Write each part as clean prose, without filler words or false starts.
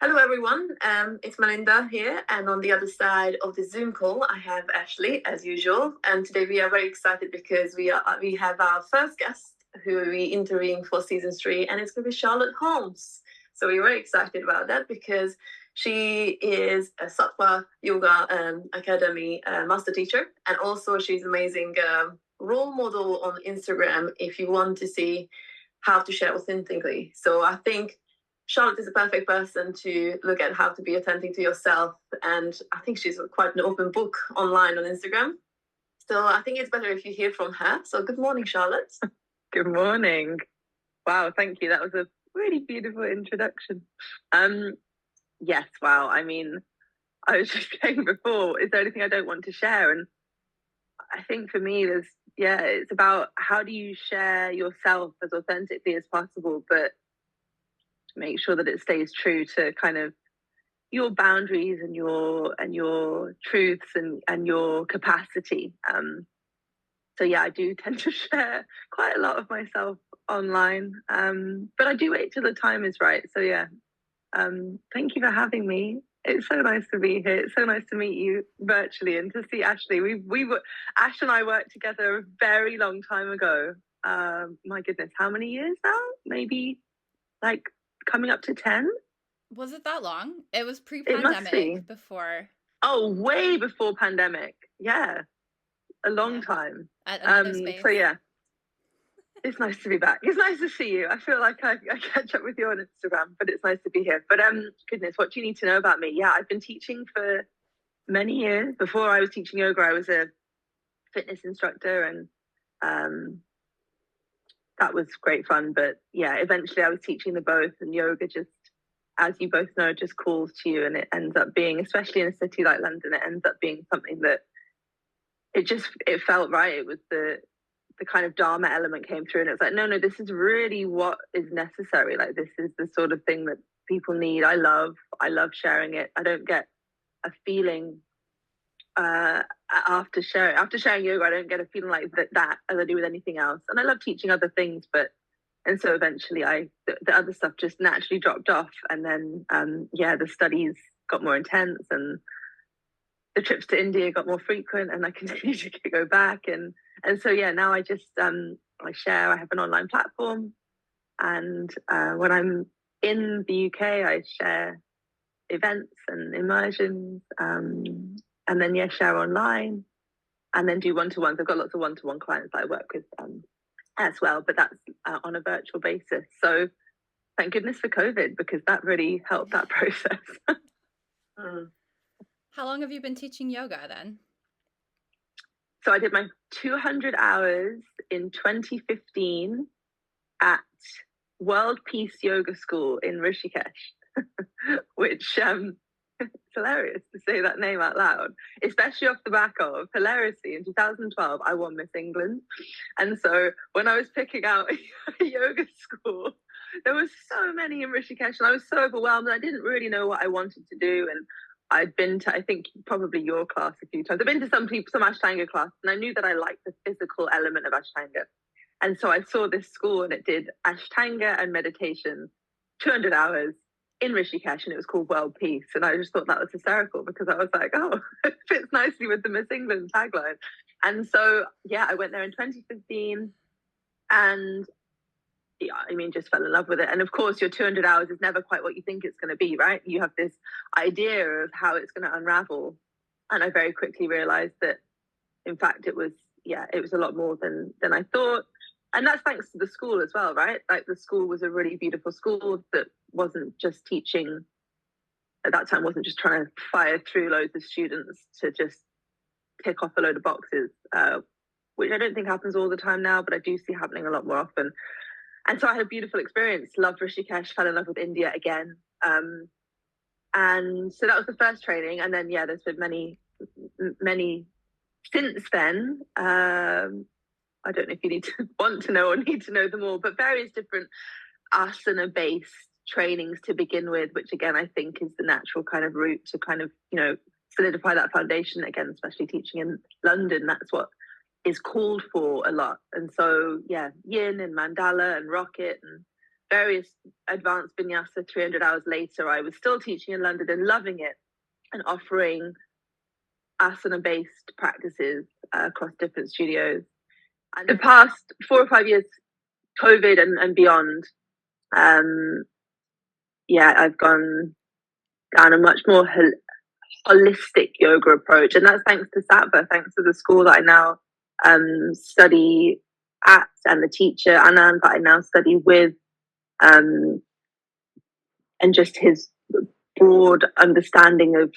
Hello, everyone. It's Melinda here, and on the other side of the Zoom call, I have Ashley, as usual. And today we are very excited because we have our first guest who will be interviewing for season 3, and it's going to be Charlotte Holmes. So we're very excited about that because she is a Sattva Yoga Academy master teacher, and also she's an amazing role model on Instagram if you want to see how to share authentically. So I think Charlotte is a perfect person to look at how to be authentic to yourself. And I think she's quite an open book online on Instagram. So I think it's better if you hear from her. So good morning, Charlotte. Good morning. Wow, thank you. That was a really beautiful introduction. Yes, wow. I mean, I was just saying before, is there anything I don't want to share? And I think for me, it's about how do you share yourself as authentically as possible, but make sure that it stays true to kind of your boundaries and your truths and your capacity. So yeah, I do tend to share quite a lot of myself online, but I do wait till the time is right. So yeah, thank you for having me. It's so nice to be here. It's so nice to meet you virtually and to see Ashley. Ash and I worked together a very long time ago. My goodness, how many years now? Maybe like coming up to 10. Was it that long? It was pre-pandemic before. Oh, way before pandemic. Yeah, a long time. At another space. So yeah, it's nice to be back. It's nice to see you. I feel like I catch up with you on Instagram, but it's nice to be here. But goodness, what do you need to know about me? Yeah, I've been teaching for many years. Before I was teaching yoga, I was a fitness instructor, and that was great fun. But yeah, eventually I was teaching the both, and yoga just, as you both know, just calls to you, and it ends up being, especially in a city like London, it ends up being something that it felt right. It was the kind of Dharma element came through, and it's like, no, this is really what is necessary. Like, this is the sort of thing that people need. I love sharing it. I don't get a feeling after sharing yoga, I don't get a feeling like that as I do with anything else. And I love teaching other things, and so eventually the other stuff just naturally dropped off. And then, the studies got more intense, and the trips to India got more frequent, and I continued to go back. And so, yeah, now I just, I share, I have an online platform. And when I'm in the UK, I share events and immersions, and then, share online, and then do one-to-ones. I've got lots of one-to-one clients that I work with as well, but that's on a virtual basis. So thank goodness for COVID, because that really helped that process. How long have you been teaching yoga then? So I did my 200 hours in 2015 at World Peace Yoga School in Rishikesh, which it's hilarious to say that name out loud, especially off the back of, hilariously, in 2012, I won Miss England. And so when I was picking out a yoga school, there were so many in Rishikesh, and I was so overwhelmed, and I didn't really know what I wanted to do. And I'd been to, I think, probably your class a few times. I've been to some Ashtanga class, and I knew that I liked the physical element of Ashtanga. And so I saw this school, and it did Ashtanga and meditation, 200 hours in Rishikesh, and it was called World Peace. And I just thought that was hysterical, because I was like, oh, it fits nicely with the Miss England tagline. And so, yeah, I went there in 2015, and yeah, I mean, just fell in love with it. And of course, your 200 hours is never quite what you think it's going to be, right? You have this idea of how it's going to unravel. And I very quickly realized that, in fact, it was a lot more than I thought. And that's thanks to the school as well, right? Like, the school was a really beautiful school that wasn't just teaching, at that time, wasn't just trying to fire through loads of students to just tick off a load of boxes, which I don't think happens all the time now, but I do see happening a lot more often. And so I had a beautiful experience, loved Rishikesh, fell in love with India again. And so that was the first training. And then, there's been many since then. I don't know if you want to know or need to know them all, but various different asana-based trainings to begin with, which again, I think is the natural kind of route to kind of, solidify that foundation again, especially teaching in London. That's what is called for a lot. And so, yin and mandala and rocket and various advanced vinyasa 300 hours later, I was still teaching in London and loving it and offering asana-based practices across different studios. And the past 4 or 5 years, COVID and beyond, I've gone down a much more holistic yoga approach, and that's thanks to Sattva, thanks to the school that I now study at, and the teacher Anand that I now study with, and just his broad understanding of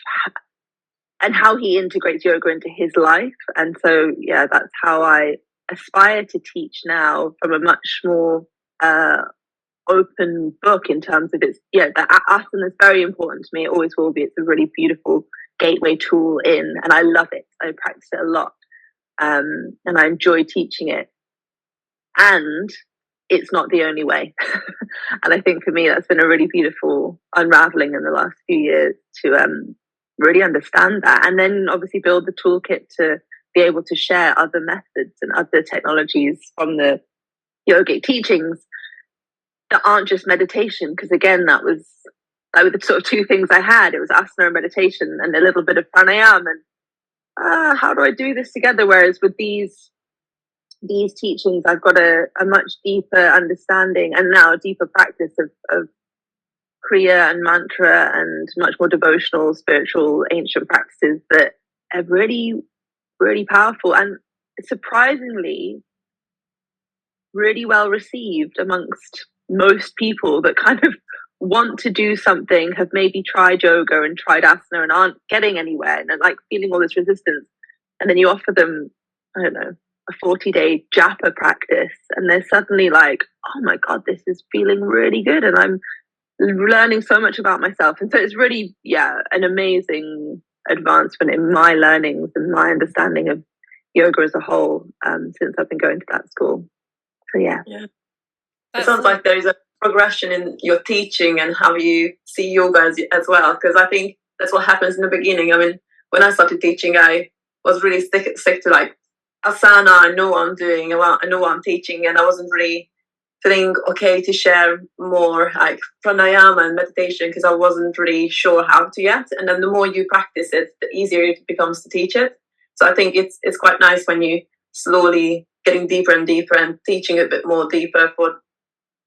and how he integrates yoga into his life. And so that's how I aspire to teach now, from a much more open book in terms of its the asana is very important to me. It always will be. It's a really beautiful gateway tool in, and I love it. I practice it a lot, and I enjoy teaching it, and it's not the only way. And I think for me that's been a really beautiful unraveling in the last few years to really understand that, and then obviously build the toolkit to be able to share other methods and other technologies from the yogic teachings that aren't just meditation, because again that was the sort of two things I had. It was asana and meditation and a little bit of pranayama, and how do I do this together? Whereas with these teachings I've got a much deeper understanding and now a deeper practice of kriya and mantra and much more devotional, spiritual, ancient practices that are really, really powerful and surprisingly really well received amongst most people that kind of want to do something, have maybe tried yoga and tried asana and aren't getting anywhere and are like feeling all this resistance. And then you offer them, I don't know, a 40-day japa practice, and they're suddenly like, oh my God, this is feeling really good. And I'm learning so much about myself. And so it's really, an amazing advancement in my learnings and my understanding of yoga as a whole since I've been going to that school. So it sounds like there is a progression in your teaching and how you see yoga as well, because I think that's what happens in the beginning. I mean, when I started teaching, I was really stick to like asana. I know what I'm doing, I know what I'm teaching, and I wasn't really feeling okay to share more like pranayama and meditation because I wasn't really sure how to yet. And then the more you practice it, the easier it becomes to teach it. So I think it's quite nice when you slowly getting deeper and deeper and teaching a bit more deeper for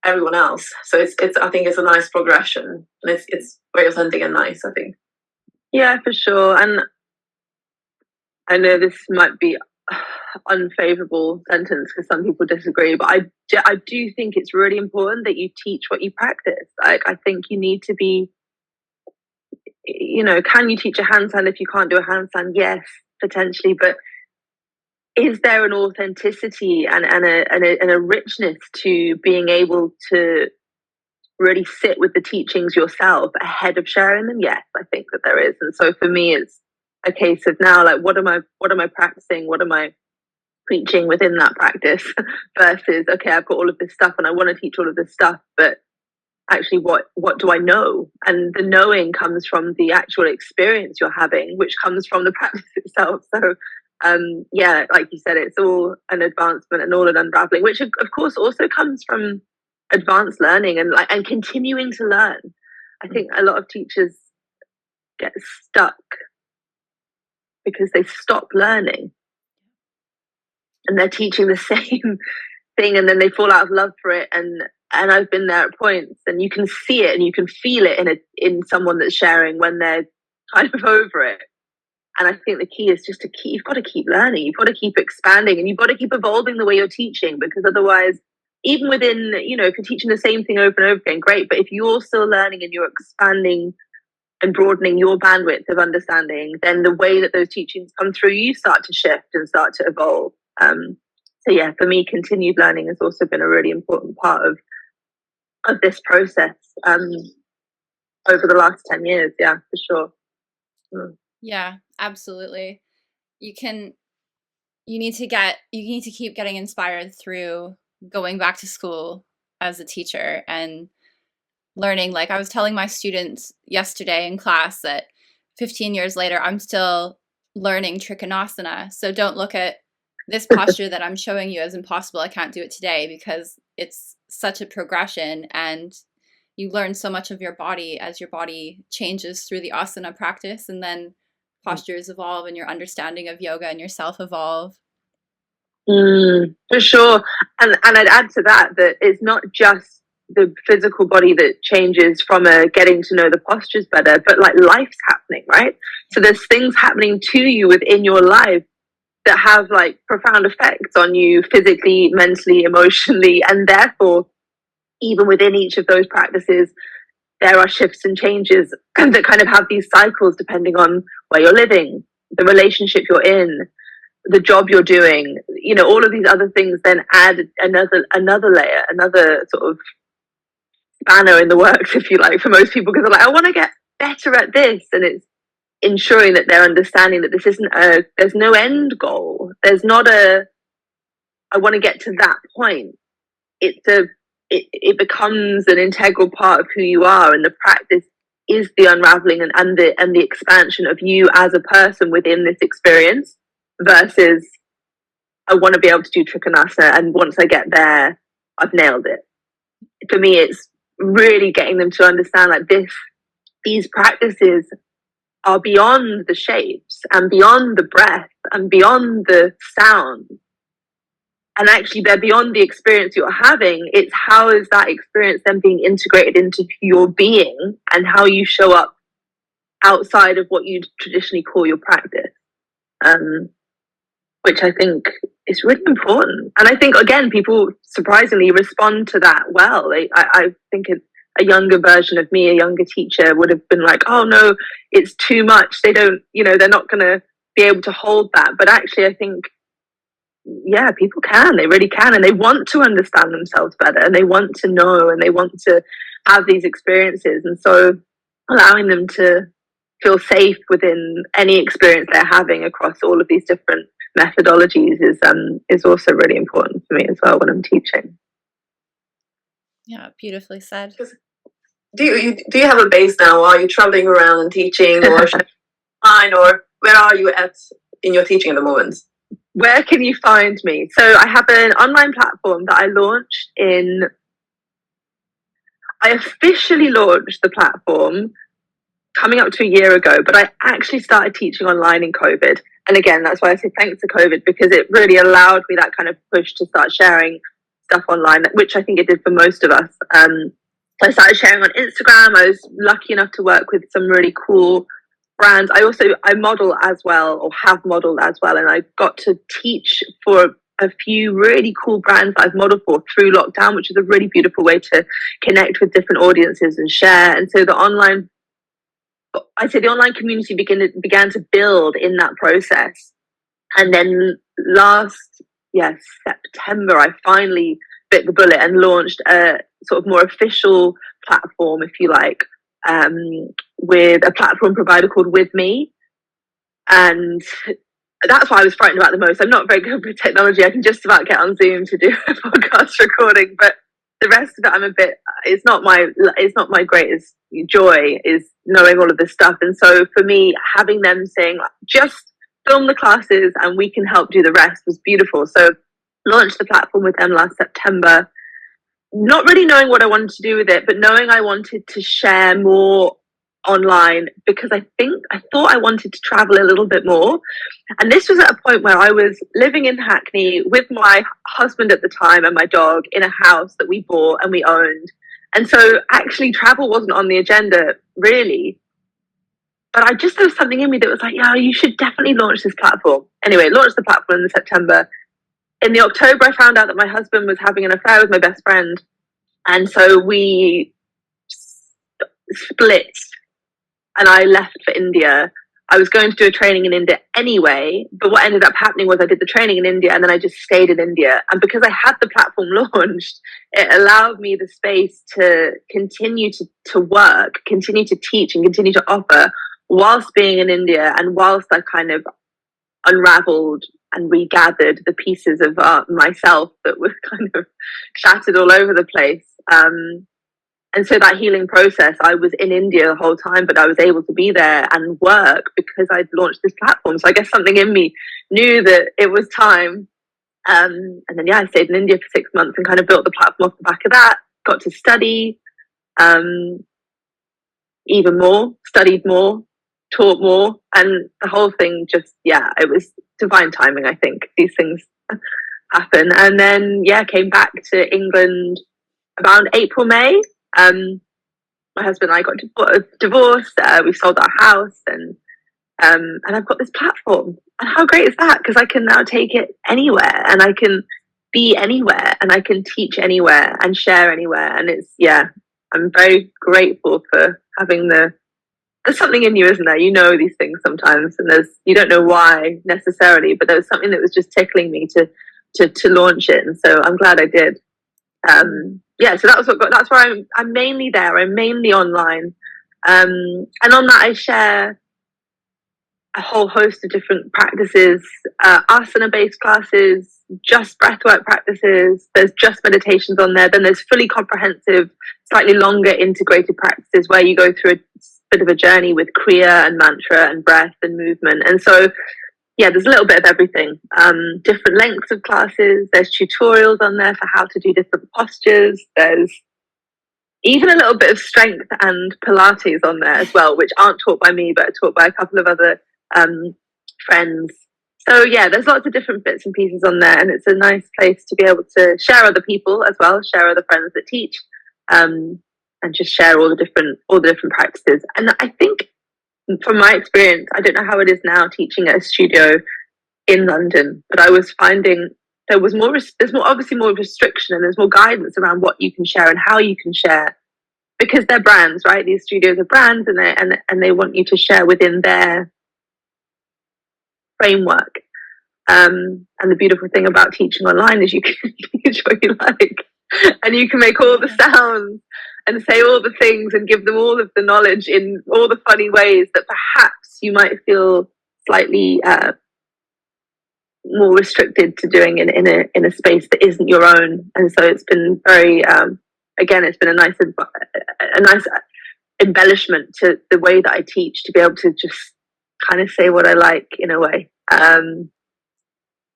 everyone else. So it's I think it's a nice progression, and it's very authentic and nice, I think. Yeah, for sure. And I know this might be unfavorable sentence because some people disagree, but I do think it's really important that you teach what you practice. Like, I think you need to be, can you teach a handstand if you can't do a handstand? Yes, potentially, but is there an authenticity and a richness to being able to really sit with the teachings yourself ahead of sharing them? Yes, I think that there is. And so for me, it's a case of now, like, what am I practicing? What am I preaching within that practice versus, okay, I've got all of this stuff and I want to teach all of this stuff, but actually what do I know? And the knowing comes from the actual experience you're having, which comes from the practice itself. So like you said, it's all an advancement and all an unraveling, which of course also comes from advanced learning and continuing to learn. I think a lot of teachers get stuck because they stop learning and they're teaching the same thing, and then they fall out of love for it. And I've been there at points, and you can see it and you can feel it in someone that's sharing when they're kind of over it. And I think the key is just you've got to keep learning, you've got to keep expanding, and you've got to keep evolving the way you're teaching, because otherwise, even within, if you're teaching the same thing over and over again, great. But if you're still learning and you're expanding and broadening your bandwidth of understanding, then the way that those teachings come through, you start to shift and start to evolve. So for me, continued learning has also been a really important part of this process over the last 10 years. Yeah, for sure. Yeah, absolutely. You need to keep getting inspired through going back to school as a teacher and learning. Like, I was telling my students yesterday in class that 15 years later, I'm still learning Trikonasana. So don't look at this posture that I'm showing you as impossible, I can't do it today, because it's such a progression, and you learn so much of your body as your body changes through the asana practice, and then postures evolve and your understanding of yoga and yourself evolve. For sure. And I'd add to that it's not just the physical body that changes from a getting to know the postures better, but like life's happening, right? So there's things happening to you within your life that have like profound effects on you physically, mentally, emotionally, and therefore even within each of those practices there are shifts and changes that kind of have these cycles depending on where you're living, the relationship you're in, the job you're doing, you know, all of these other things then add another layer, another sort of spanner in the works, if you like, for most people, because they're like, I want to get better at this. And it's ensuring that they're understanding that this isn't there's no end goal. There's not I want to get to that point. It becomes an integral part of who you are, and the practice is the unraveling and the expansion of you as a person within this experience, versus I want to be able to do Trikonasana, and once I get there, I've nailed it. For me, it's really getting them to understand like these practices are beyond the shapes and beyond the breath and beyond the sound. And actually, they're beyond the experience you're having. It's how is that experience then being integrated into your being and how you show up outside of what you'd traditionally call your practice, which I think is really important. And I think, again, people surprisingly respond to that well. I think a younger version of me, a younger teacher, would have been like, oh no, it's too much. They don't, you know, they're not going to be able to hold that. But actually, I think, yeah, people can, they really can, and they want to understand themselves better, and they want to know, and they want to have these experiences. And so allowing them to feel safe within any experience they're having across all of these different methodologies is also really important for me as well when I'm teaching. Yeah, beautifully said. Do you have a base now? Are you traveling around and teaching, or online, or where are you at in your teaching at the moment? Where can you find me? So I have an online platform that I launched I officially launched the platform coming up to a year ago, but I actually started teaching online in COVID. And again, that's why I say thanks to COVID, because it really allowed me that kind of push to start sharing stuff online, which I think it did for most of us. So I started sharing on Instagram. I was lucky enough to work with some really cool brands. I model as well, or have modeled as well, and I got to teach for a few really cool brands that I've modeled for through lockdown, which is a really beautiful way to connect with different audiences and share. And so the online community began to build in that process. And then last September, I finally bit the bullet and launched a sort of more official platform, if you like, with a platform provider called With Me. And that's what I was frightened about the most. I'm not very good with technology. I can just about get on Zoom to do a podcast recording, but the rest of it, it's not my greatest joy, is knowing all of this stuff. And so for me, having them saying, just film the classes and we can help do the rest, was beautiful. So launched the platform with them last September, not really knowing what I wanted to do with it, but knowing I wanted to share more online, because I thought I wanted to travel a little bit more. And this was at a point where I was living in Hackney with my husband at the time and my dog in a house that we bought and we owned. And so actually travel wasn't on the agenda really. But there was something in me that was like, yeah, you should definitely launch this platform. Anyway, launched the platform in September. In the October, I found out that my husband was having an affair with my best friend. And so we split. And I left for India. I was going to do a training in India anyway, but what ended up happening was I did the training in India and then I just stayed in India. And because I had the platform launched, it allowed me the space to continue to work, continue to teach, and continue to offer whilst being in India, and whilst I kind of unraveled and regathered the pieces of myself that were kind of shattered all over the place. And so that healing process, I was in India the whole time, but I was able to be there and work because I'd launched this platform. So I guess something in me knew that it was time And then, yeah, I stayed in India for 6 months and kind of built the platform off the back of that, got to study even more, studied more, taught more. And the whole thing just, yeah, it was divine timing, I think. These things happen. And then, yeah, came back to England around April, May. My husband and I got divorced. We sold our house, and I've got this platform. And how great is that? Because I can now take it anywhere, and I can be anywhere, and I can teach anywhere and share anywhere. And it's, yeah, I'm very grateful for having there's something in you, isn't there? You know these things sometimes, and you don't know why necessarily, but there was something that was just tickling me to launch it, and so I'm glad I did. Yeah, so that's where I'm mainly there. I'm mainly online, and on that I share a whole host of different practices, asana-based classes, just breathwork practices. There's just meditations on there. Then there's fully comprehensive, slightly longer integrated practices where you go through a bit of a journey with kriya and mantra and breath and movement. And so, yeah, there's a little bit of everything. Different lengths of classes. There's tutorials on there for how to do different postures. There's even a little bit of strength and Pilates on there as well, which aren't taught by me, but are taught by a couple of other friends. So yeah, there's lots of different bits and pieces on there, and it's a nice place to be able to share other people as well, share other friends that teach, and just share all the different practices. And I think from my experience, I don't know how it is now teaching at a studio in London, but I was finding there's obviously more restriction, and there's more guidance around what you can share and how you can share, because they're brands, right? These studios are brands, and they want you to share within their framework. And the beautiful thing about teaching online is you can teach what you like, and you can make all the sounds and say all the things and give them all of the knowledge in all the funny ways that perhaps you might feel slightly more restricted to doing in a space that isn't your own. And so it's been very again, it's been a nice embellishment to the way that I teach, to be able to just kind of say what I like in a way,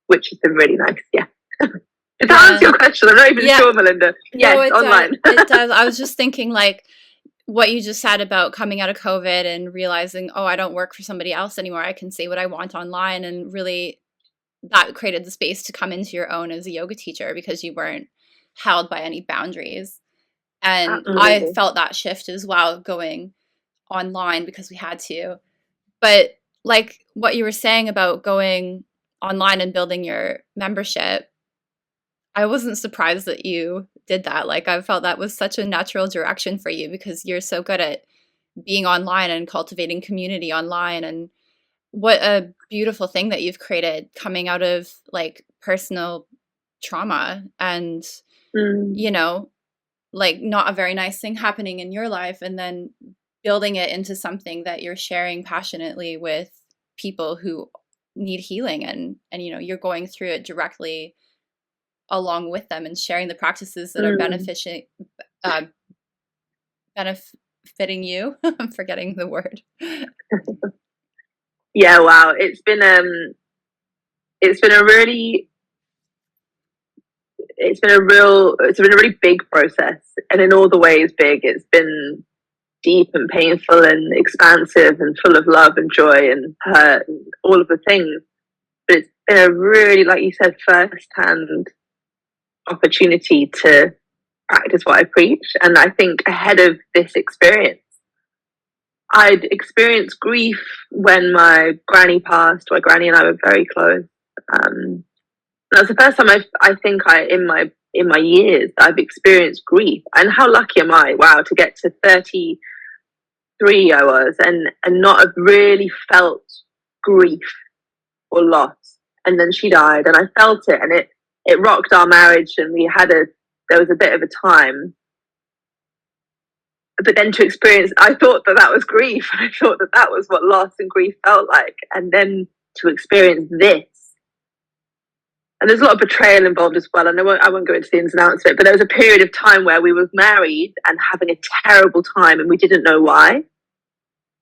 which has been really nice. Yeah. Did that answer your question? I'm not even sure, Melinda. Yes, no, online. It does. I was just thinking, like, what you just said about coming out of COVID and realizing, oh, I don't work for somebody else anymore. I can say what I want online, and really that created the space to come into your own as a yoga teacher because you weren't held by any boundaries. And absolutely. I felt that shift as well going online because we had to. But like what you were saying about going online and building your membership, I wasn't surprised that you did that. Like, I felt that was such a natural direction for you because you're so good at being online and cultivating community online. And what a beautiful thing that you've created coming out of like personal trauma and, you know, like not a very nice thing happening in your life, and then building it into something that you're sharing passionately with people who need healing, and you know, you're going through it directly along with them and sharing the practices that are benefiting you. I'm forgetting the word. Yeah, wow. It's been a really big process, and in all the ways big. It's been deep and painful and expansive and full of love and joy and hurt and all of the things. But it's been a really, like you said, first-hand opportunity to practice what I preach. And I think ahead of this experience, I'd experienced grief when my granny passed. My granny and I were very close. That was the first time I think in my years I've experienced grief. And how lucky am I? Wow, to get to 33 I was, and not have really felt grief or loss. And then she died, and I felt it, and it rocked our marriage, and there was a bit of a time. But then to experience, I thought that was grief, and I thought that was what loss and grief felt like. And then to experience this, and there's a lot of betrayal involved as well, and I won't go into the ins and outs of it, but there was a period of time where we were married and having a terrible time, and we didn't know why.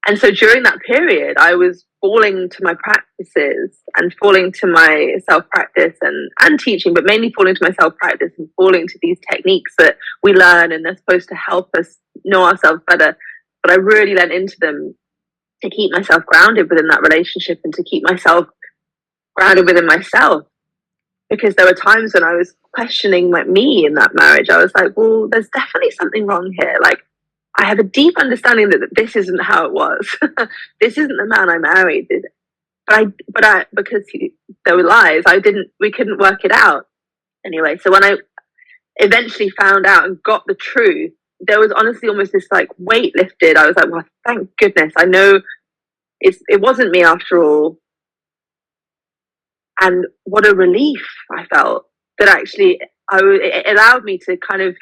And so during that period, I was falling to my practices and falling to my self-practice and teaching, but mainly falling to my self-practice and falling to these techniques that we learn and they're supposed to help us know ourselves better. But I really lent into them to keep myself grounded within that relationship and to keep myself grounded within myself. Because there were times when I was questioning me in that marriage. I was like, well, there's definitely something wrong here. Like, I have a deep understanding that this isn't how it was. This isn't the man I married. But I, because there were lies, we couldn't work it out. Anyway, so when I eventually found out and got the truth, there was honestly almost this like weight lifted. I was like, well, thank goodness. I know it wasn't me after all. And what a relief I felt that actually it allowed me to kind of,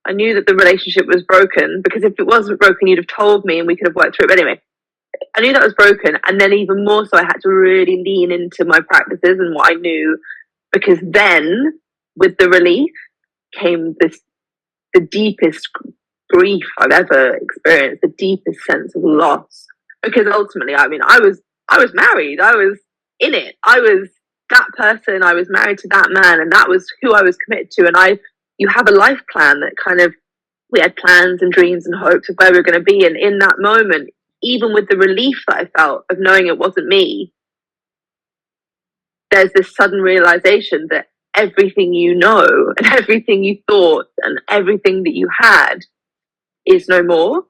I knew that the relationship was broken, because if it wasn't broken, you'd have told me and we could have worked through it. But anyway, I knew that was broken. And then even more so, I had to really lean into my practices and what I knew, because then with the relief came the deepest grief I've ever experienced, the deepest sense of loss. Because ultimately, I mean, I was married. I was in it. I was that person. I was married to that man, and that was who I was committed to. And you have a life plan that kind of, we had plans and dreams and hopes of where we were going to be. And in that moment, even with the relief that I felt of knowing it wasn't me, there's this sudden realization that everything you know and everything you thought and everything that you had is no more.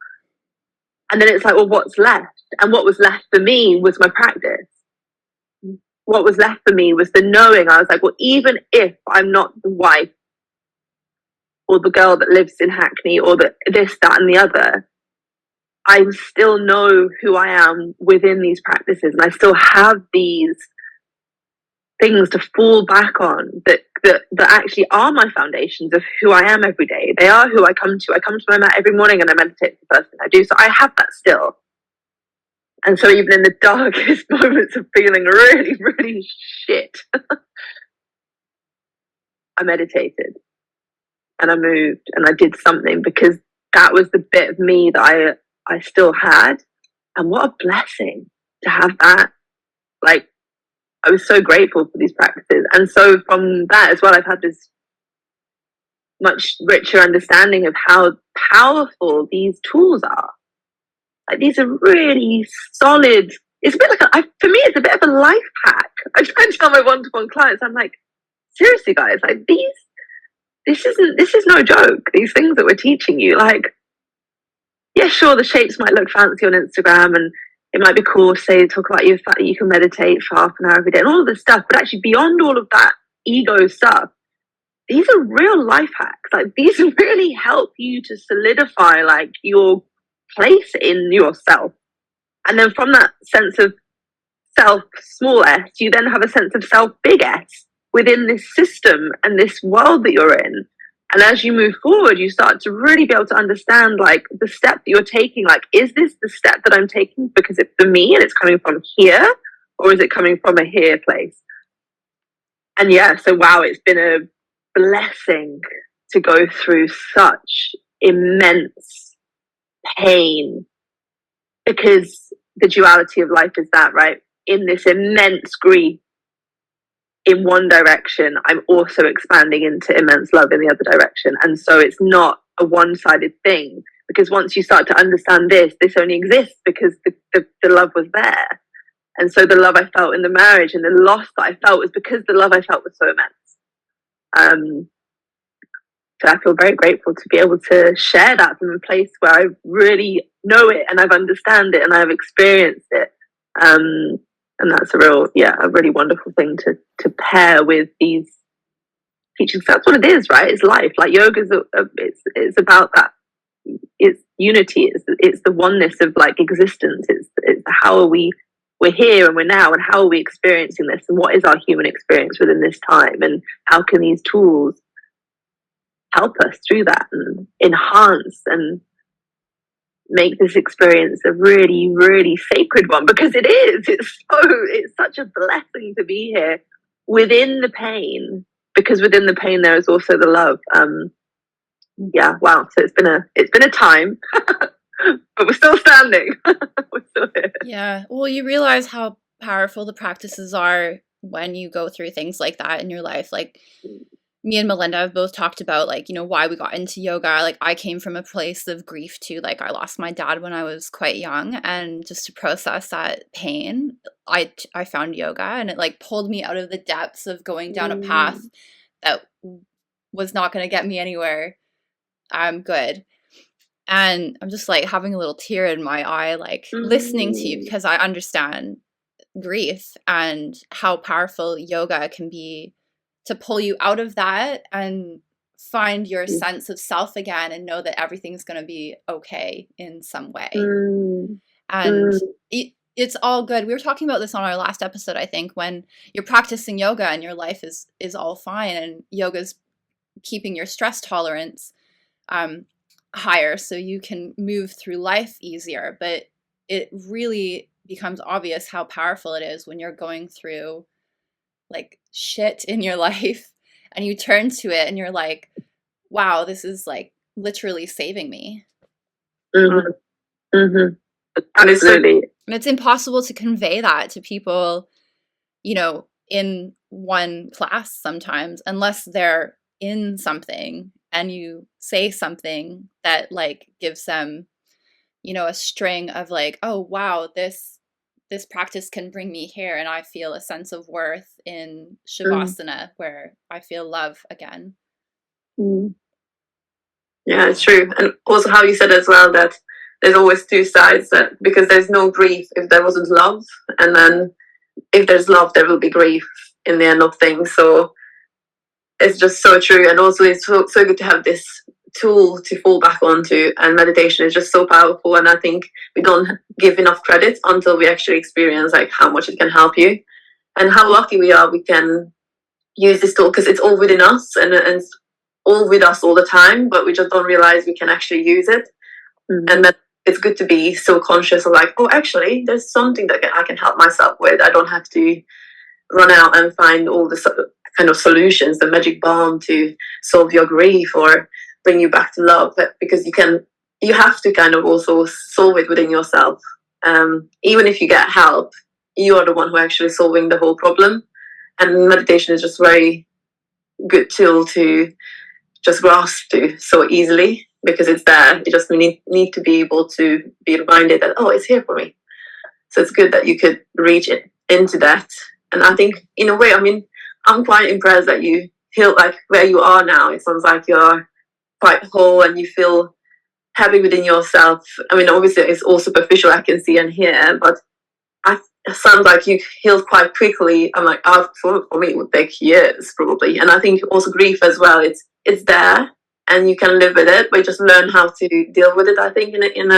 And then it's like, well, what's left? And what was left for me was my practice. What was left for me was the knowing. I was like, well, even if I'm not the wife or the girl that lives in Hackney or this, that, and the other, I still know who I am within these practices, and I still have these things to fall back on that actually are my foundations of who I am every day. They are who I come to. I come to my mat every morning and I meditate the first thing I do. So I have that still. And so even in the darkest moments of feeling really, really shit, I meditated and I moved and I did something, because that was the bit of me that I still had. And what a blessing to have that. Like, I was so grateful for these practices. And so from that as well, I've had this much richer understanding of how powerful these tools are. Like, these are really solid. It's a bit like for me, it's a bit of a life hack. I try and tell my one-to-one clients, I'm like, seriously, guys, like this is no joke. These things that we're teaching you, like, yeah, sure, the shapes might look fancy on Instagram and it might be cool to say, talk about your fact that you can meditate for half an hour every day and all of this stuff. But actually, beyond all of that ego stuff, these are real life hacks. Like, these really help you to solidify like your place in yourself. And then from that sense of self small s, you then have a sense of self big S within this system and this world that you're in. And as you move forward, you start to really be able to understand, like, the step that you're taking. Like, is this the step that I'm taking because it's for me and it's coming from here, or is it coming from a here place? And yeah, so wow, it's been a blessing to go through such immense pain, because the duality of life is that, right? In this immense grief in one direction, I'm also expanding into immense love in the other direction. And so it's not a one-sided thing, because once you start to understand this only exists because the love was there. And so the love I felt in the marriage and the loss that I felt was because the love I felt was so immense. So I feel very grateful to be able to share that from a place where I really know it and I've understand it and I've experienced it. And that's a really wonderful thing to pair with these teachings. That's what it is, right? It's life. Like, yoga is it's about that. It's unity. It's the oneness of like existence. It's how we're here and we're now, and how are we experiencing this, and what is our human experience within this time, and how can these tools help us through that and enhance and make this experience a really, really sacred one, because it is. It's such a blessing to be here within the pain, because within the pain there is also the love. Wow. So it's been a time. but we're still standing. We're still here. Yeah. Well, you realize how powerful the practices are when you go through things like that in your life. Like me and Melinda have both talked about, like, you know, why we got into yoga. Like I came from a place of grief too. Like I lost my dad when I was quite young, and just to process that pain, I found yoga, and it like pulled me out of the depths of going down a path that was not going to get me anywhere. I'm good. And I'm just like having a little tear in my eye, like listening to you, because I understand grief and how powerful yoga can be to pull you out of that and find your sense of self again and know that everything's going to be okay in some way. And it's all good. We were talking about this on our last episode, I think, when you're practicing yoga and your life is all fine, and yoga's keeping your stress tolerance higher so you can move through life easier. But it really becomes obvious how powerful it is when you're going through like shit in your life and you turn to it and you're like, wow, this is like literally saving me. Absolutely. And it's impossible to convey that to people, you know, in one class sometimes, unless they're in something and you say something that like gives them, you know, a string of like, oh wow, this practice can bring me here, and I feel a sense of worth in Shavasana where I feel love again. Yeah, it's true. And also how you said as well that there's always two sides, that because there's no grief if there wasn't love, and then if there's love there will be grief in the end of things. So it's just so true. And also it's so good to have this tool to fall back onto, and meditation is just so powerful, and I think we don't give enough credit until we actually experience like how much it can help you, and how lucky we are we can use this tool, because it's all within us and it's all with us all the time, but we just don't realize we can actually use it. And that it's good to be so conscious of like, oh, actually there's something that I can help myself with. I don't have to run out and find all the kind of solutions, the magic balm to solve your grief or bring you back to love, because you have to kind of also solve it within yourself. Even if you get help, you are the one who actually solving the whole problem. And meditation is just very good tool to just grasp to so easily, because it's there. You just need to be able to be reminded that, oh, it's here for me. So it's good that you could reach into that. And I think in a way, I mean, I'm quite impressed that you feel like where you are now. It sounds like you're quite whole and you feel happy within yourself. I mean, obviously it's all superficial, I can see and hear, but it sounds like you healed quite quickly. I'm like, for me it would take years probably. And I think also grief as well, it's there and you can live with it, but you just learn how to deal with it, I think, in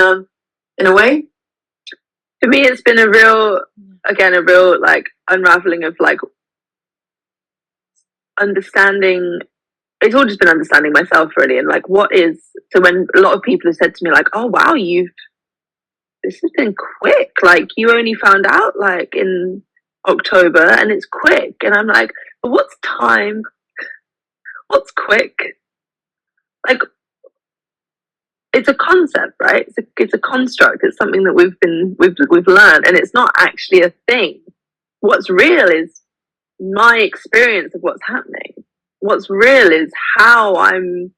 a way. For me it's been a real like unraveling of like understanding. It's all just been understanding myself really, and like so when a lot of people have said to me like, oh wow, this has been quick, like you only found out like in October and it's quick, and I'm like, but what's time, what's quick? Like it's a concept, right? It's a construct. It's something that we've learned, and it's not actually a thing. What's real is my experience of what's happening. What's real is how I'm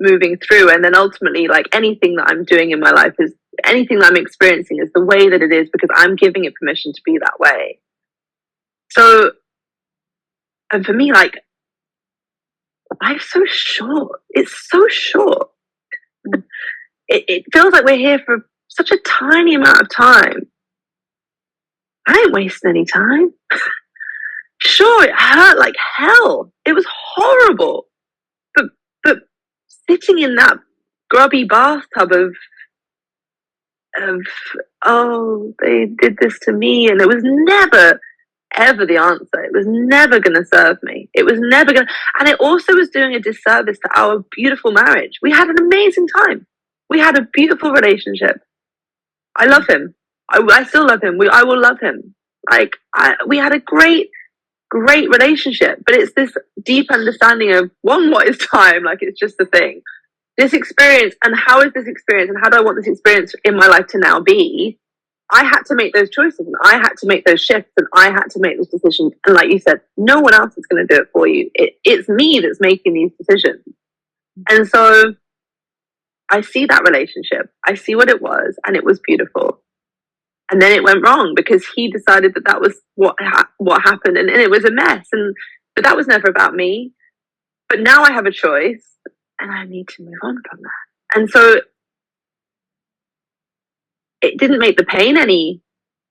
moving through, and then ultimately like anything that I'm doing in my life is anything that I'm experiencing is the way that it is because I'm giving it permission to be that way. So, and for me, like life's so short. It's so short. It feels like we're here for such a tiny amount of time. I ain't wasting any time. Sure, it hurt like hell. It was horrible. But sitting in that grubby bathtub of oh, they did this to me, and it was never ever the answer. It was never going to serve me. It was never going to, and it also was doing a disservice to our beautiful marriage. We had an amazing time. We had a beautiful relationship. I love him. I still love him. I will love him. Like we had a great relationship, but it's this deep understanding of one, what is time? Like it's just a thing. this experience, and how is this experience, and how do I want this experience in my life to now be? I had to make those choices, and I had to make those shifts, and I had to make those decisions. And like you said, no one else is going to do it for you. It's me that's making these decisions. And so I see that relationship. I see what it was, and it was beautiful. And then it went wrong because he decided that that was what happened, and it was a mess. But that was never about me. But now I have a choice, and I need to move on from that. And so it didn't make the pain any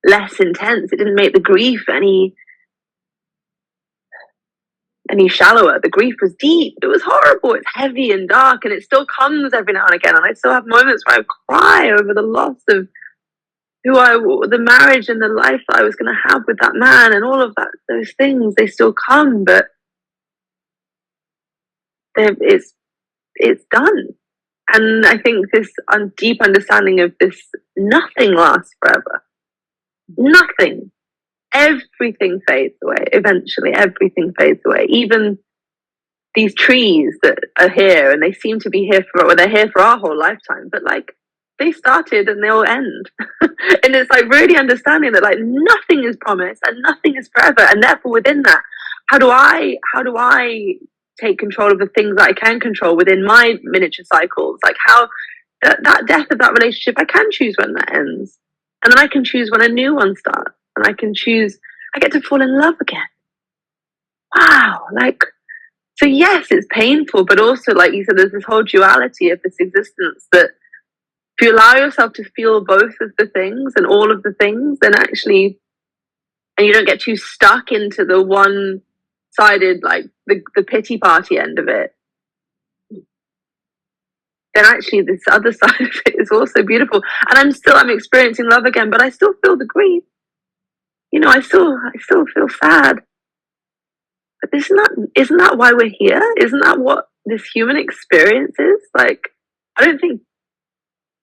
less intense. It didn't make the grief any shallower. The grief was deep. It was horrible. It's heavy and dark, and it still comes every now and again. And I still have moments where I cry over the loss of the marriage and the life that I was going to have with that man, and all of that. Those things, they still come, but it's done. And I think this deep understanding of this, nothing lasts forever. Nothing. Everything fades away. Eventually, everything fades away. Even these trees that are here, and they seem to be here they're here for our whole lifetime, but like, they started and they'll end. And it's like really understanding that like nothing is promised and nothing is forever. And therefore within that, how do I take control of the things that I can control within my miniature cycles? Like how that death of that relationship, I can choose when that ends. And then I can choose when a new one starts. And I get to fall in love again. Wow. Like, so yes, it's painful, but also like you said, there's this whole duality of this existence that if you allow yourself to feel both of the things and all of the things, then actually, and you don't get too stuck into the one-sided, like the pity party end of it, then actually this other side of it is also beautiful. And I'm experiencing love again, but I still feel the grief. You know, I still feel sad. But isn't that why we're here? Isn't that what this human experience is? Like, I don't think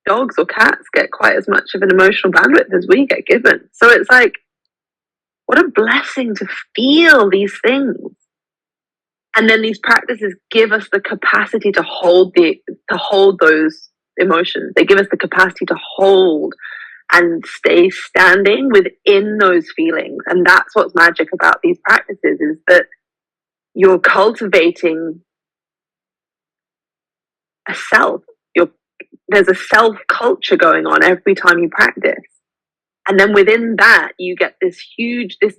dogs or cats get quite as much of an emotional bandwidth as we get given. So it's like, what a blessing to feel these things. And then these practices give us the capacity to hold those emotions. They give us the capacity to hold and stay standing within those feelings. And that's what's magic about these practices, is that you're cultivating a self. There's a self culture going on every time you practice. And then within that, you get this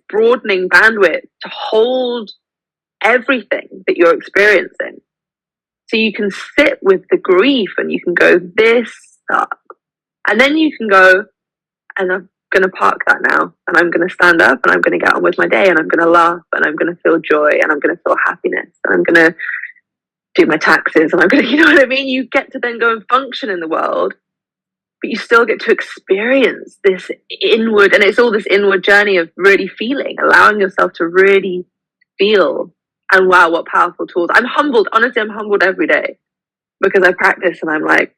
broadening bandwidth to hold everything that you're experiencing. So you can sit with the grief and you can go, this sucks. And then you can go, and I'm going to park that now, and I'm going to stand up, and I'm going to get on with my day, and I'm going to laugh, and I'm going to feel joy, and I'm going to feel happiness, and I'm going to do my taxes, and I'm going to, you know what I mean? You get to then go and function in the world, but you still get to experience this inward, and it's all this inward journey of really feeling, allowing yourself to really feel. And wow, what powerful tools. I'm humbled. Honestly, I'm humbled every day because I practice and I'm like,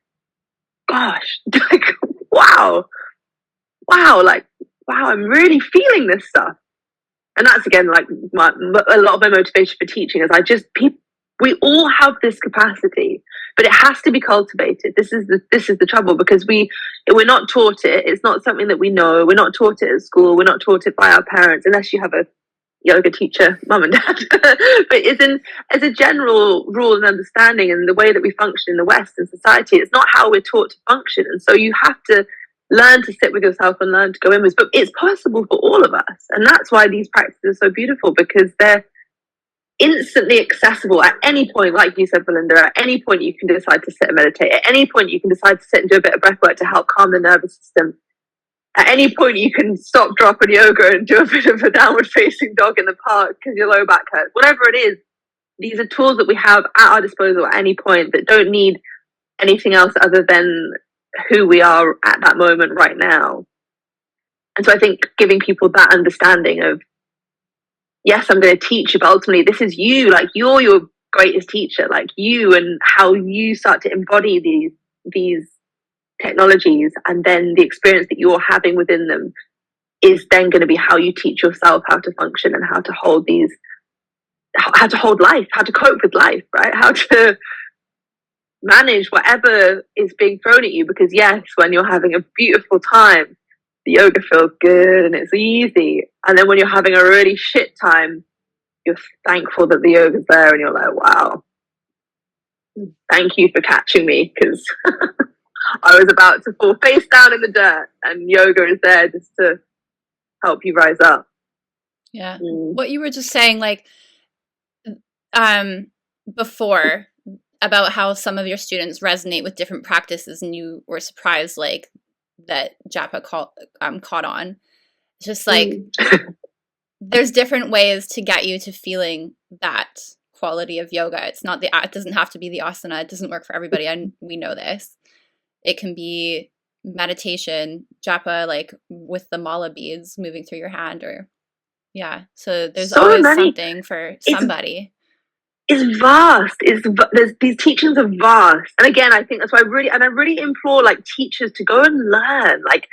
gosh, like, wow, I'm really feeling this stuff. And that's again, like a lot of my motivation for teaching is we all have this capacity, but it has to be cultivated. This is the trouble, because we're not taught it. It's not something that we know. We're not taught it at school. We're not taught it by our parents, unless you have a yoga teacher, mum and dad. But as a general rule and understanding, and the way that we function in the Western society, it's not how we're taught to function. And so you have to learn to sit with yourself and learn to go inwards. But it's possible for all of us. And that's why these practices are so beautiful, because they're instantly accessible at any point. Like you said, Belinda, at any point you can decide to sit and meditate. At any point you can decide to sit and do a bit of breath work to help calm the nervous system. At any point you can stop, drop on yoga and do a bit of a downward facing dog in the park because your lower back hurts. Whatever it is, these are tools that we have at our disposal at any point that don't need anything else other than who we are at that moment right now. And so I think giving people that understanding of, yes, I'm going to teach you, but ultimately this is you. Like, you're your greatest teacher, like you, and how you start to embody these technologies, and then the experience that you're having within them is then going to be how you teach yourself how to function and how to hold life, how to cope with life, right? How to manage whatever is being thrown at you, because yes, when you're having a beautiful time, the yoga feels good and it's easy. And then when you're having a really shit time, you're thankful that the yoga's there, and you're like, wow, thank you for catching me, because I was about to fall face down in the dirt, and yoga is there just to help you rise up. Yeah. What you were just saying, like, before, about how some of your students resonate with different practices, and you were surprised, like, that Japa caught on. It's just like, there's different ways to get you to feeling that quality of yoga. It doesn't have to be the asana. It doesn't work for everybody, and we know this. It can be meditation, Japa, like with the mala beads moving through your hand, or so there's always something for somebody. It's vast. These teachings are vast, and again, I think that's why I really implore like teachers to go and learn, like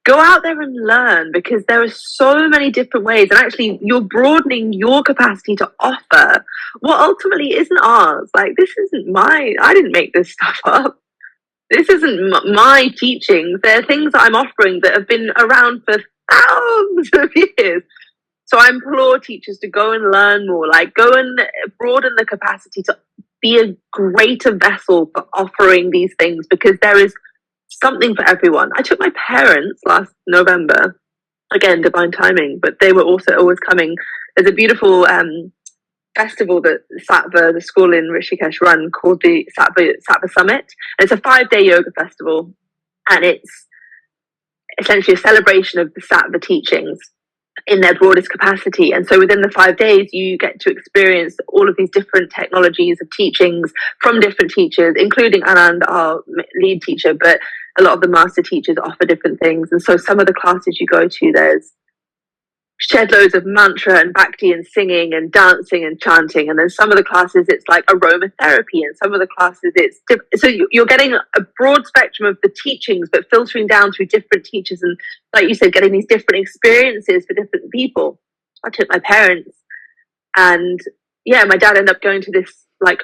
go out there and learn, because there are so many different ways, and actually you're broadening your capacity to offer what ultimately isn't ours. Like, this isn't I didn't make this stuff up. This isn't my teachings. There are things that I'm offering that have been around for thousands of years. So I implore teachers to go and learn more, like go and broaden the capacity to be a greater vessel for offering these things, because there is something for everyone. I took my parents last November, again, divine timing, but they were also always coming. There's a beautiful festival that Sattva, the school in Rishikesh, run, called the Sattva Summit. And it's a 5-day yoga festival, and it's essentially a celebration of the Sattva teachings in their broadest capacity. And so within the 5 days, you get to experience all of these different technologies of teachings from different teachers, including Anand, our lead teacher, but a lot of the master teachers offer different things. And so some of the classes you go to, there's shed loads of mantra and bhakti and singing and dancing and chanting. And then some of the classes, it's like aromatherapy, and some of the classes, it's so you're getting a broad spectrum of the teachings, but filtering down through different teachers, and like you said, getting these different experiences for different people. I took my parents, and my dad ended up going to this like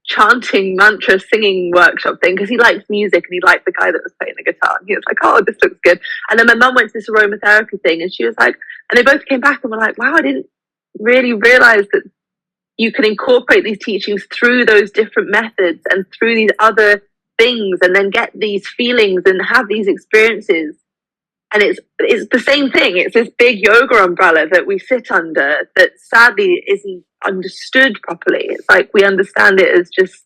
chanting mantra singing workshop thing, because he likes music and he liked the guy that was playing the guitar, and he was like, oh, this looks good. And then my mum went to this aromatherapy thing, and she was like, and they both came back and were like, wow, I didn't really realize that you can incorporate these teachings through those different methods and through these other things, and then get these feelings and have these experiences. And it's the same thing. It's this big yoga umbrella that we sit under that sadly isn't understood properly. It's like we understand it as just,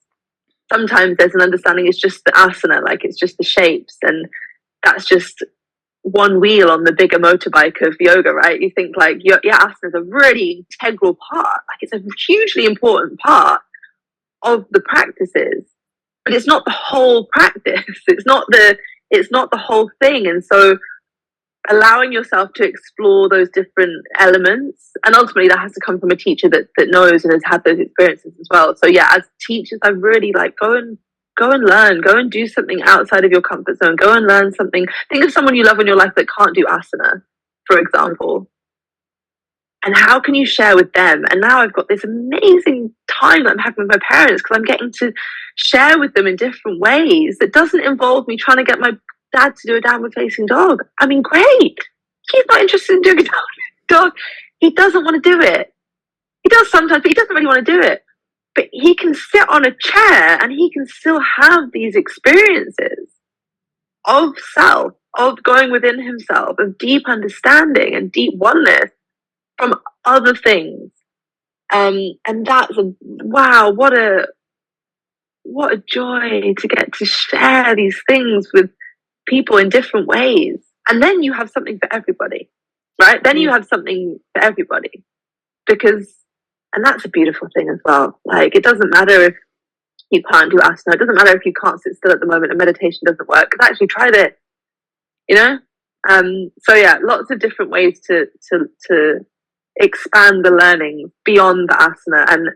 sometimes there's an understanding it's just the asana, like it's just the shapes, and that's just one wheel on the bigger motorbike of yoga, right? You think like asana is a really integral part, like it's a hugely important part of the practices, but it's not the whole practice. It's not the whole thing. And so allowing yourself to explore those different elements, and ultimately that has to come from a teacher that knows and has had those experiences as well. So as teachers, I really like go and learn, go and do something outside of your comfort zone, go and learn something. Think of someone you love in your life that can't do asana, for example, and how can you share with them? And now I've got this amazing time that I'm having with my parents, because I'm getting to share with them in different ways that doesn't involve me trying to get my dad to do a downward facing dog. I mean, great. He's not interested in doing a downward dog. He doesn't want to do it. He does sometimes, but he doesn't really want to do it. But he can sit on a chair and he can still have these experiences of self, of going within himself, of deep understanding and deep oneness from other things. And that's wow, what a joy to get to share these things with people in different ways. And then you have something for everybody, right? Then you have something for everybody, and that's a beautiful thing as well. Like, it doesn't matter if you can't do asana. It doesn't matter if you can't sit still at the moment and meditation doesn't work, because actually try it, So lots of different ways to expand the learning beyond the asana. And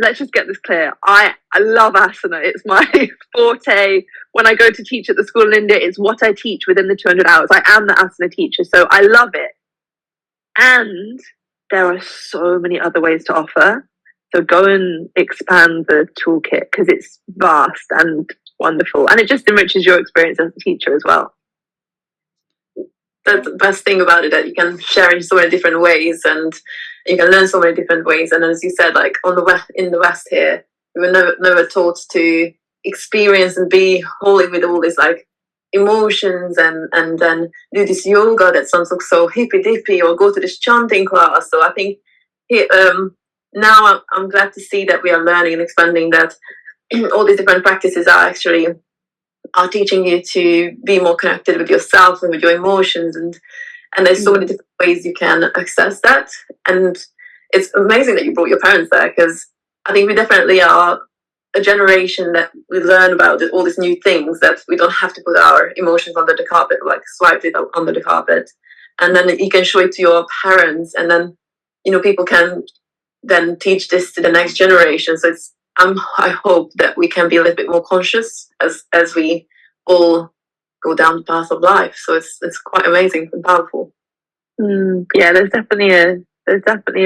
let's just get this clear. I love asana. It's my forte. When I go to teach at the school in India, it's what I teach within the 200 hours. I am the asana teacher, so I love it. And there are so many other ways to offer. So go and expand the toolkit, because it's vast and wonderful, and it just enriches your experience as a teacher as well. That's the best thing about it, that you can share in so many different ways, and you can learn so many different ways. And as you said, like in the West here, we were never taught to experience and be wholly with all this like emotions, and then do this yoga that sounds like so hippy dippy, or go to this chanting class. So I think now I'm glad to see that we are learning and expanding that all these different practices are teaching you to be more connected with yourself and with your emotions, and there's so many different ways you can access that. And it's amazing that you brought your parents there, because I think we definitely are a generation that we learn about all these new things, that we don't have to put our emotions under the carpet, like swipe it under the carpet, and then you can show it to your parents, and then people can then teach this to the next generation. So I hope that we can be a little bit more conscious as we all go down the path of life. So it's quite amazing and powerful. Yeah, there's definitely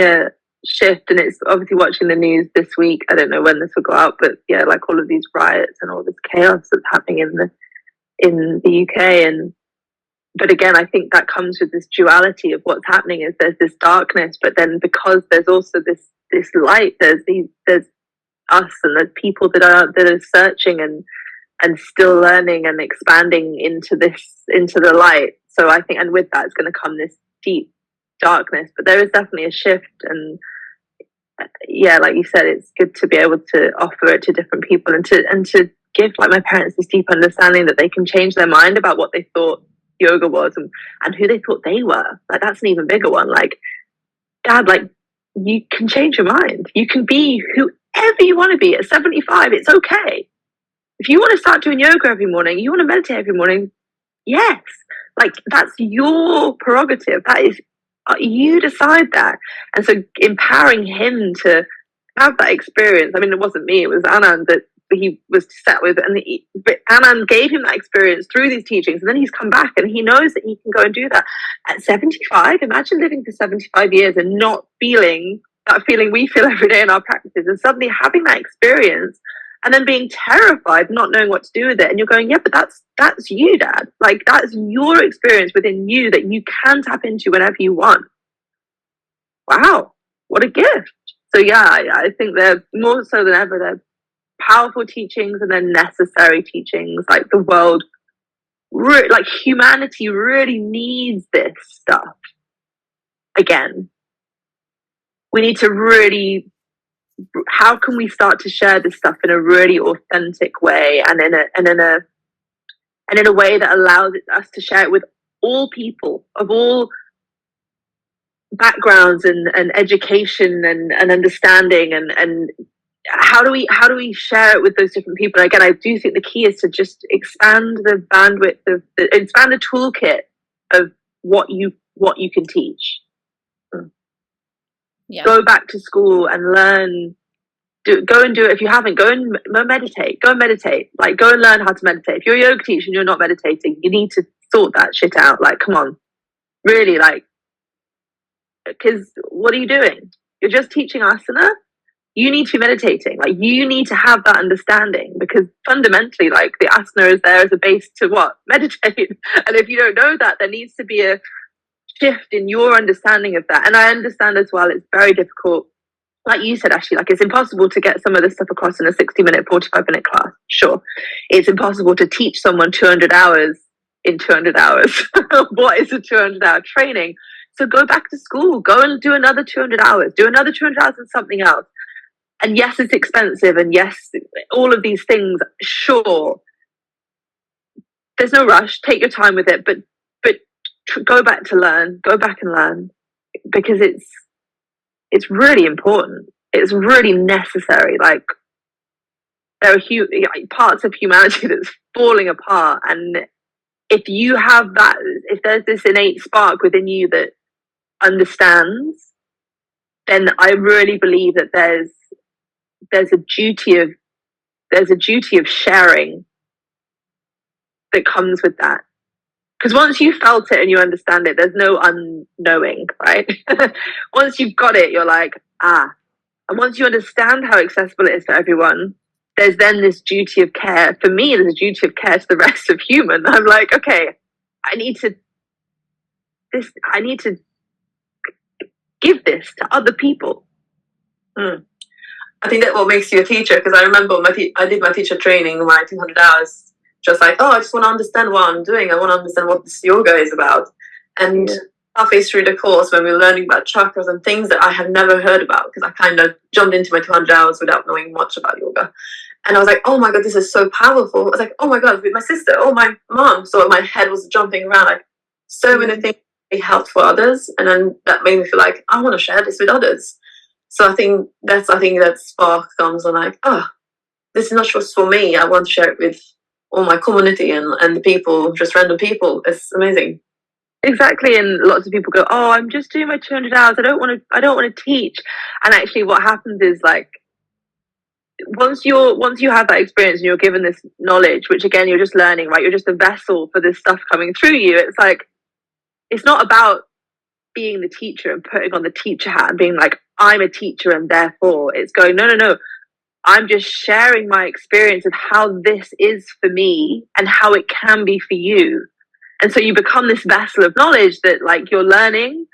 a shift, and it's obviously watching the news this week. I don't know when this will go out, but yeah, like all of these riots and all this chaos that's happening in the UK. But again, I think that comes with this duality of what's happening. Is there's this darkness, but then because there's also this light, there's us, and there's people that are searching and still learning and expanding into the light. So I think, and with that, it's going to come this deep darkness. But there is definitely a shift, and yeah, like you said, it's good to be able to offer it to different people, and to give, like, my parents this deep understanding that they can change their mind about what they thought yoga was, and who they thought they were. Like, that's an even bigger one. Like, Dad, like, you can change your mind. You can be whoever you want to be at 75. It's okay. If you want to start doing yoga every morning, you want to meditate every morning, yes. Like, that's your prerogative. That is, you decide that. And so empowering him to have that experience. I mean, it wasn't me, it was Anand that he was set with, but Anand gave him that experience through these teachings, and then he's come back and he knows that he can go and do that at 75. Imagine living for 75 years and not feeling that feeling we feel every day in our practices, and suddenly having that experience and then being terrified, not knowing what to do with it. And you're going, yeah, but that's you, Dad. Like, that's your experience within you that you can tap into whenever you want. Wow, what a gift. So yeah, I think they're more so than ever, they're powerful teachings, and they're necessary teachings. Like, the world, like, humanity really needs this stuff. Again, we need to really, how can we start to share this stuff in a really authentic way, and in a way that allows us to share it with all people of all backgrounds and education and understanding, and how do we share it with those different people? Again, I do think the key is to just expand the bandwidth expand the toolkit of what you can teach. Yeah. Go back to school and learn. Go and do it. If you haven't, go and meditate. Go and meditate. Like, go and learn how to meditate. If you're a yoga teacher and you're not meditating, you need to sort that shit out. Like, come on, really, like, because what are you doing? You're just teaching asana. You need to be meditating. Like, you need to have that understanding, because fundamentally, like, the asana is there as a base to what? Meditate. And if you don't know that, there needs to be a shift in your understanding of that. And I understand as well, it's very difficult. Like you said, Ashley, like, it's impossible to get some of this stuff across in a 60-minute, 45-minute class. Sure. It's impossible to teach someone 200 hours in 200 hours. What is a 200-hour training? So go back to school. Go and do another 200 hours. Do another 200 hours in something else. And yes, it's expensive. And yes, all of these things, sure. There's no rush. Take your time with it. But go back to learn. Go back and learn. Because it's really important. It's really necessary. Like, there are parts of humanity that's falling apart. And if you have that, if there's this innate spark within you that understands, then I really believe that there's a duty of sharing that comes with that. Because once you felt it and you understand it, there's no unknowing, right? Once you've got it, you're like, And once you understand how accessible it is for everyone, there's then this duty of care. For me, there's a duty of care to the rest of human. I'm like, okay, I need to give this to other people. I think that what makes you a teacher, because I remember I did my teacher training, my 200 hours, just like, I just want to understand what I'm doing. I want to understand what this yoga is about. And halfway through the course, when we were learning about chakras and things that I had never heard about, because I kind of jumped into my 200 hours without knowing much about yoga. And I was like, oh my God, this is so powerful. I was like, oh my God, with my sister, my mom. So my head was jumping around, like so many things really helped for others. And then that made me feel like, I want to share this with others. So I think that spark comes on like, this is not just for me. I want to share it with all my community and the people, just random people. It's amazing. Exactly. And lots of people go, I'm just doing my 200 hours. I don't want to teach. And actually what happens is, like, once you have that experience and you're given this knowledge, which again, you're just learning, right? You're just a vessel for this stuff coming through you. It's like, it's not about being the teacher and putting on the teacher hat and being like, I'm a teacher and therefore it's going, no. I'm just sharing my experience of how this is for me and how it can be for you. And so you become this vessel of knowledge that, like, you're learning,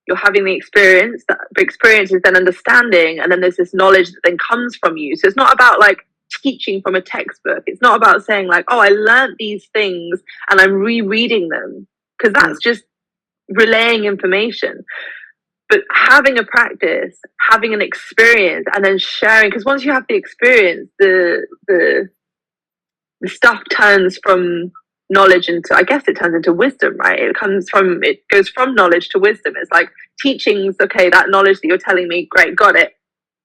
you're having the experience, that the experience is then understanding, and then there's this knowledge that then comes from you. So it's not about like teaching from a textbook. It's not about saying like, I learned these things and I'm rereading them, because that's just relaying information. But having a practice, having an experience, and then sharing, because once you have the experience, the stuff turns from knowledge into, I guess it turns into wisdom, right? It goes from knowledge to wisdom. It's like teachings, okay, that knowledge that you're telling me, great, got it,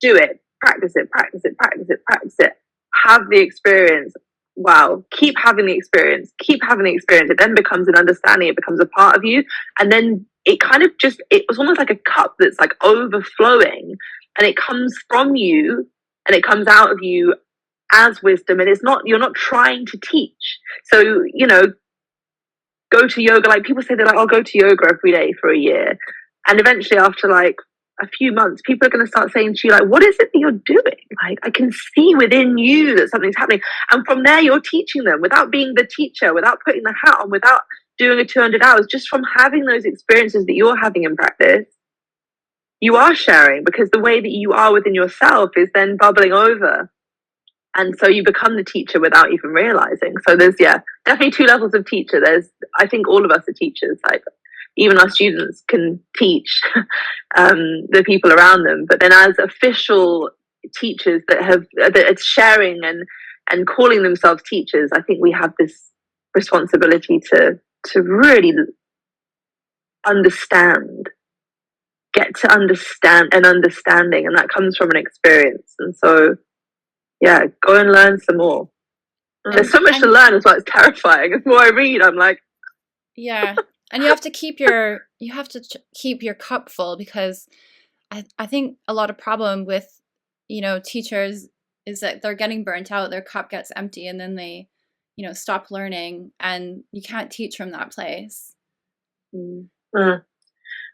do it, practice it. Have the experience. Wow, keep having the experience. It then becomes an understanding, it becomes a part of you. And then it kind of it was almost like a cup that's like overflowing, and it comes from you and it comes out of you as wisdom. And you're not trying to teach. So, go to yoga. Like, people say, they're like, I'll go to yoga every day for a year. And eventually, after like a few months, people are going to start saying to you, like, what is it that you're doing? Like, I can see within you that something's happening. And from there, you're teaching them without being the teacher, without putting the hat on, without doing a 200 hours, just from having those experiences that you're having in practice. You are sharing, because the way that you are within yourself is then bubbling over. And so you become the teacher without even realizing. So there's, definitely two levels of teacher. I think all of us are teachers. Like, even our students can teach the people around them. But then as official teachers that are sharing and calling themselves teachers, I think we have this responsibility to really get to understand an understanding. And that comes from an experience. And so, go and learn some more. There's so much to learn as well. It's terrifying. The more I read, I'm like, and you have to keep your cup full, because I think a lot of problem with teachers is that they're getting burnt out, their cup gets empty, and then they stop learning, and you can't teach from that place. And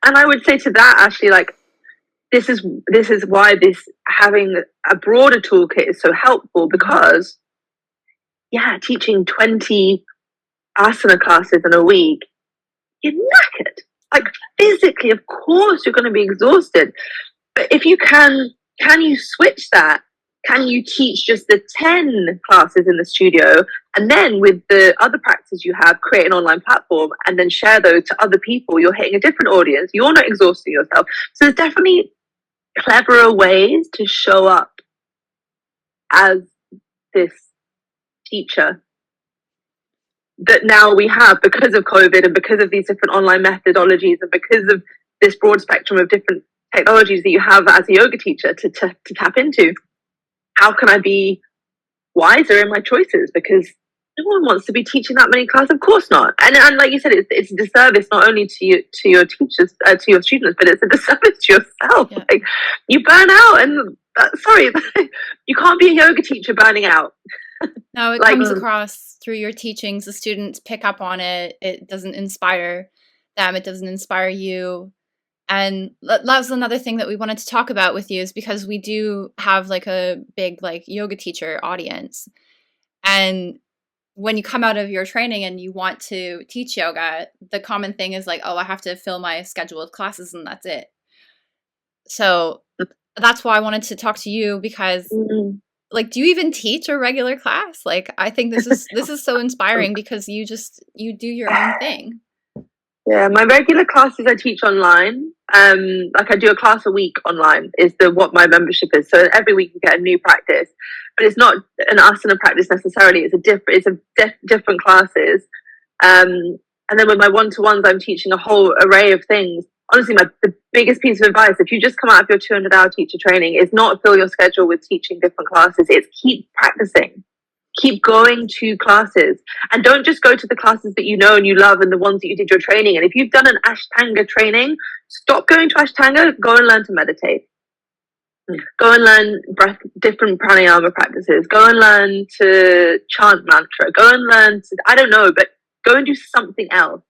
I would say to that, Ashley, like, this is why having a broader toolkit is so helpful, because teaching 20 asana classes in a week, you're knackered. Like, physically, of course, you're going to be exhausted. But if you can you switch that? Can you teach just the 10 classes in the studio, and then with the other practices you have, create an online platform and then share those to other people? You're hitting a different audience. You're not exhausting yourself. So there's definitely cleverer ways to show up as this teacher that now we have, because of COVID and because of these different online methodologies and because of this broad spectrum of different technologies that you have as a yoga teacher to tap into. How can I be wiser in my choices? Because no one wants to be teaching that many classes. Of course not. And like you said, it's a disservice not only to your teachers, to your students, but it's a disservice to yourself. Yeah. Like, you burn out, and you can't be a yoga teacher burning out. No, it comes across through your teachings. The students pick up on it. It doesn't inspire them. It doesn't inspire you. And that was another thing that we wanted to talk about with you, is because we do have like a big like yoga teacher audience. And when you come out of your training and you want to teach yoga, the common thing is like, oh, I have to fill my schedule with classes and that's it. So that's why I wanted to talk to you, because like, do you even teach a regular class? Like, I think this is so inspiring, because you do your own thing. Yeah, my regular classes I teach online. Like I do a class a week online is what my membership is. So every week you get a new practice, but it's not an asana practice necessarily. It's different classes. And then with my one-to-ones, I'm teaching a whole array of things. Honestly, the biggest piece of advice, if you just come out of your 200-hour teacher training, is not fill your schedule with teaching different classes. It's keep practicing. Keep going to classes, and don't just go to the classes that you know and you love and the ones that you did your training. And if you've done an Ashtanga training, stop going to Ashtanga, go and learn to meditate. Go and learn different pranayama practices. Go and learn to chant mantra. Go and learn to, I don't know, but go and do something else.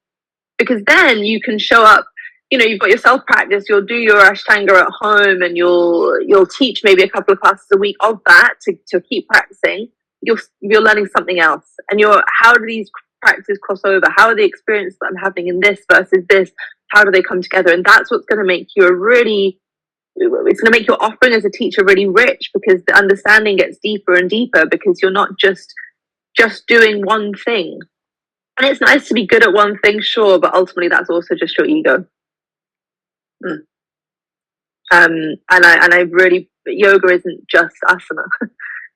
Because then you can show up, you know, you've got your self-practice, you'll do your Ashtanga at home, and you'll teach maybe a couple of classes a week of that to keep practicing. You're learning something else, and how do these practices cross over? How are the experiences that I'm having in this versus this? How do they come together? And that's what's going to make you it's going to make your offering as a teacher really rich, because the understanding gets deeper and deeper, because you're not just doing one thing. And it's nice to be good at one thing, sure, but ultimately that's also just your ego. And I really, yoga isn't just asana.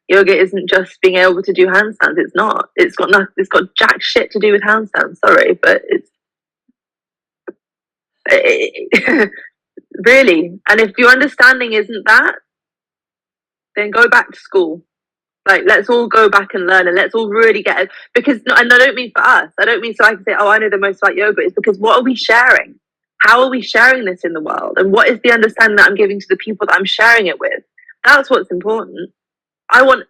Yoga isn't just being able to do handstands. It's not. It's got jack shit to do with handstands. Sorry, but really. And if your understanding isn't that, then go back to school. Like, let's all go back and learn, and let's all really get it. Because, and I don't mean for us. I don't mean so I can say, oh, I know the most about yoga. It's because what are we sharing? How are we sharing this in the world? And what is the understanding that I'm giving to the people that I'm sharing it with? That's what's important. I want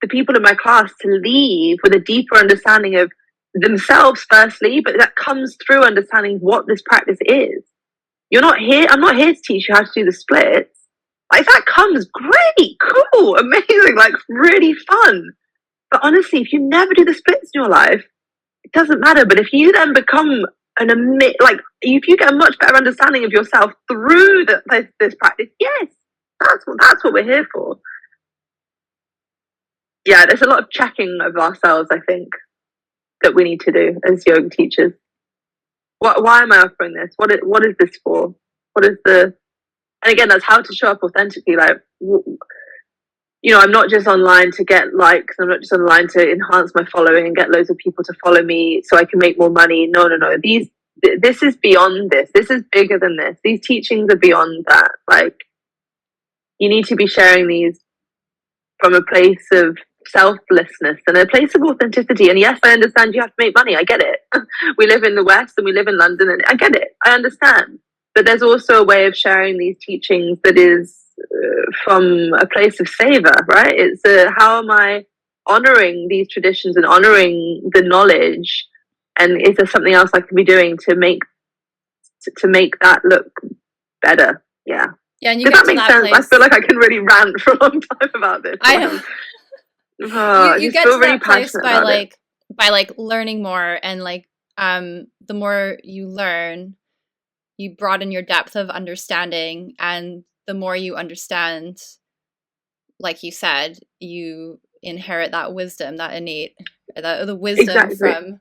the people in my class to leave with a deeper understanding of themselves firstly, but that comes through understanding what this practice is. I'm not here to teach you how to do the splits. Like, that comes great, cool, amazing, like really fun. But honestly, if you never do the splits in your life, it doesn't matter. But if you then become if you get a much better understanding of yourself through this practice, yes, that's what we're here for. Yeah, there's a lot of checking of ourselves, I think, that we need to do as yoga teachers. Why am I offering this? What is this for? And again, that's how to show up authentically. Like, you know, I'm not just online to get likes. I'm not just online to enhance my following and get loads of people to follow me so I can make more money. No. This is beyond this. This is bigger than this. These teachings are beyond that. Like, you need to be sharing these from a place of selflessness and a place of authenticity. And yes, I understand you have to make money. I get it. We live in the West and we live in London, and I get it. I understand. But there's also a way of sharing these teachings that is from a place of savor, right? It's how am I honoring these traditions and honoring the knowledge? And is there something else I can be doing to make that look better? Yeah. Yeah, and does that make sense? Place. I feel like I can really rant for a long time about this. I know. You get to that place by learning more, and the more you learn, you broaden your depth of understanding, and the more you understand, like you said, you inherit that wisdom, that innate, the wisdom from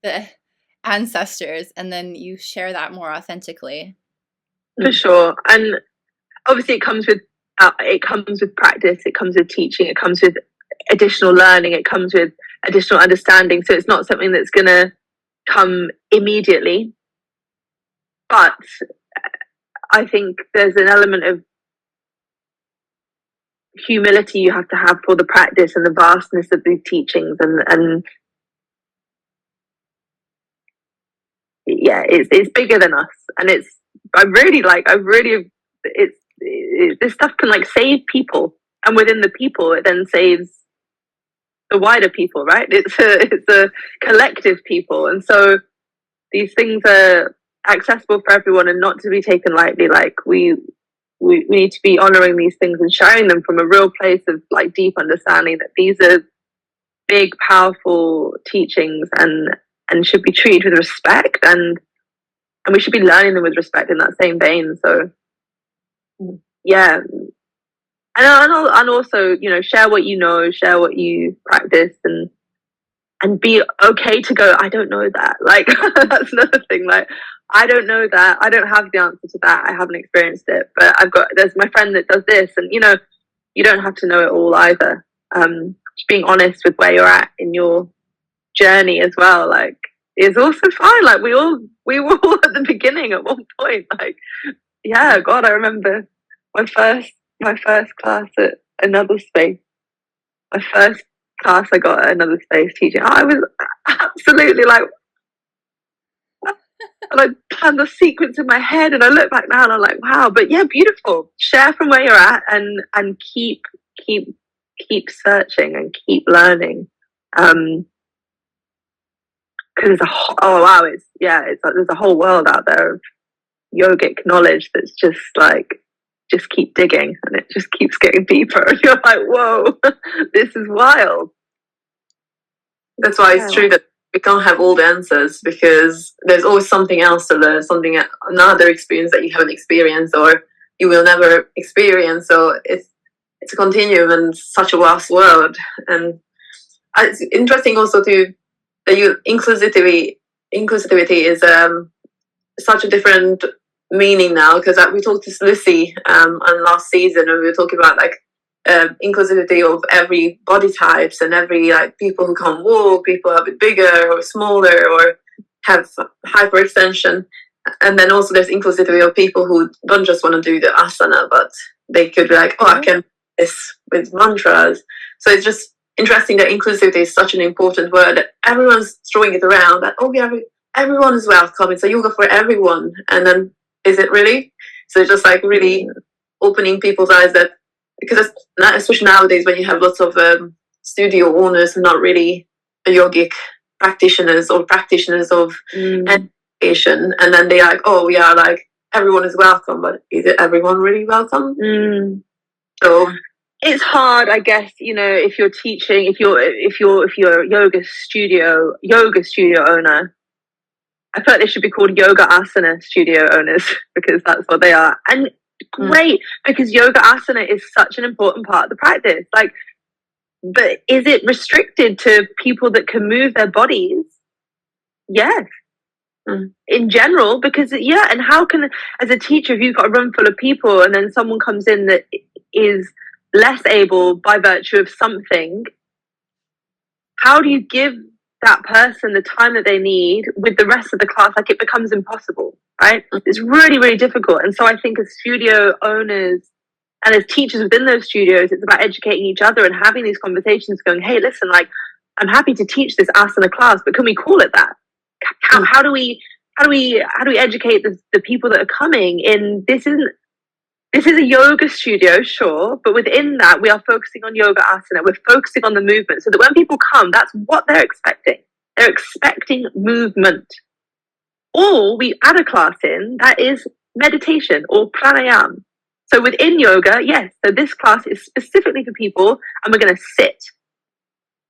the ancestors, and then you share that more authentically. For sure. And obviously it comes with practice, it comes with teaching, it comes with additional learning, it comes with additional understanding. So it's not something that's going to come immediately. But I think there's an element of humility you have to have for the practice and the vastness of these teachings, and yeah, it's bigger than us, and this stuff can save people, and within the people it then saves the wider people, right? It's a collective people, and so these things are accessible for everyone and not to be taken lightly. Like we need to be honoring these things and sharing them from a real place of like deep understanding that these are big, powerful teachings and should be treated with respect, and we should be learning them with respect in that same vein. So yeah. And also, you know, share what you know, share what you practice, and be okay to go, I don't know that. Like, that's another thing. Like, I don't know that. I don't have the answer to that. I haven't experienced it. But there's my friend that does this. And, you know, you don't have to know it all either. Just being honest with where you're at in your journey as well, like, is also fine. Like, we were all at the beginning at one point. Like, yeah, God, I remember my first class at another space. My first class I got at another space teaching, I was absolutely like, and I planned the sequence in my head, and I look back now and I'm like, wow. But yeah, beautiful. Share from where you're at, and keep searching and keep learning. Because there's there's a whole world out there of yogic knowledge that's just like, just keep digging, and it just keeps getting deeper, and you're like, whoa, this is wild. That's why it's true that we can't have all the answers, because there's always something else to learn, another experience that you haven't experienced or you will never experience. So it's a continuum and such a vast world. And it's interesting also that inclusivity is such a different meaning now, because we talked to Lucy on last season, and we were talking about like inclusivity of every body types and every like people who can't walk, people a bit bigger or smaller or have hyperextension, and then also there's inclusivity of people who don't just want to do the asana, but they could be like, I can do this with mantras. So it's just interesting that inclusivity is such an important word that everyone's throwing it around, that everyone is welcome, it's a yoga for everyone. And then is it really? So it's just like really opening people's eyes, that because especially nowadays when you have lots of studio owners who are not really yogic practitioners or practitioners of education, and then they are like, we are like, everyone is welcome, but is it everyone really welcome? So it's hard, I guess, you know, if you're teaching, if you're a yoga studio owner. I feel like they should be called yoga asana studio owners, because that's what they are. And great, because yoga asana is such an important part of the practice. Like, but is it restricted to people that can move their bodies? Yes. In general, because and how can, as a teacher, if you've got a room full of people and then someone comes in that is less able by virtue of something, how do you give that person the time that they need with the rest of the class? Like, it becomes impossible, right? It's really, really difficult. And so I think as studio owners and as teachers within those studios, it's about educating each other and having these conversations, going, hey, listen, like, I'm happy to teach this asana class, but can we call it that? How do we educate the people that are coming in? This is a yoga studio, sure, but within that, we are focusing on yoga asana. We're focusing on the movement, so that when people come, that's what they're expecting. They're expecting movement. Or we add a class in that is meditation or pranayama. So within yoga, yes, so this class is specifically for people, and we're going to sit.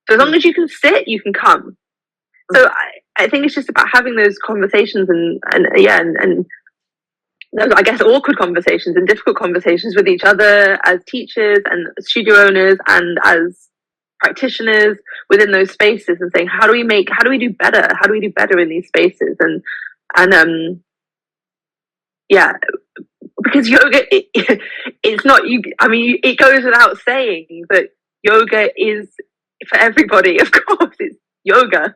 So as long as you can sit, you can come. So I think it's just about having those conversations and I guess awkward conversations and difficult conversations with each other as teachers and studio owners and as practitioners within those spaces, and saying, how do we do better? How do we do better in these spaces? And because yoga, it's not you. I mean, it goes without saying that yoga is for everybody. Of course, it's yoga.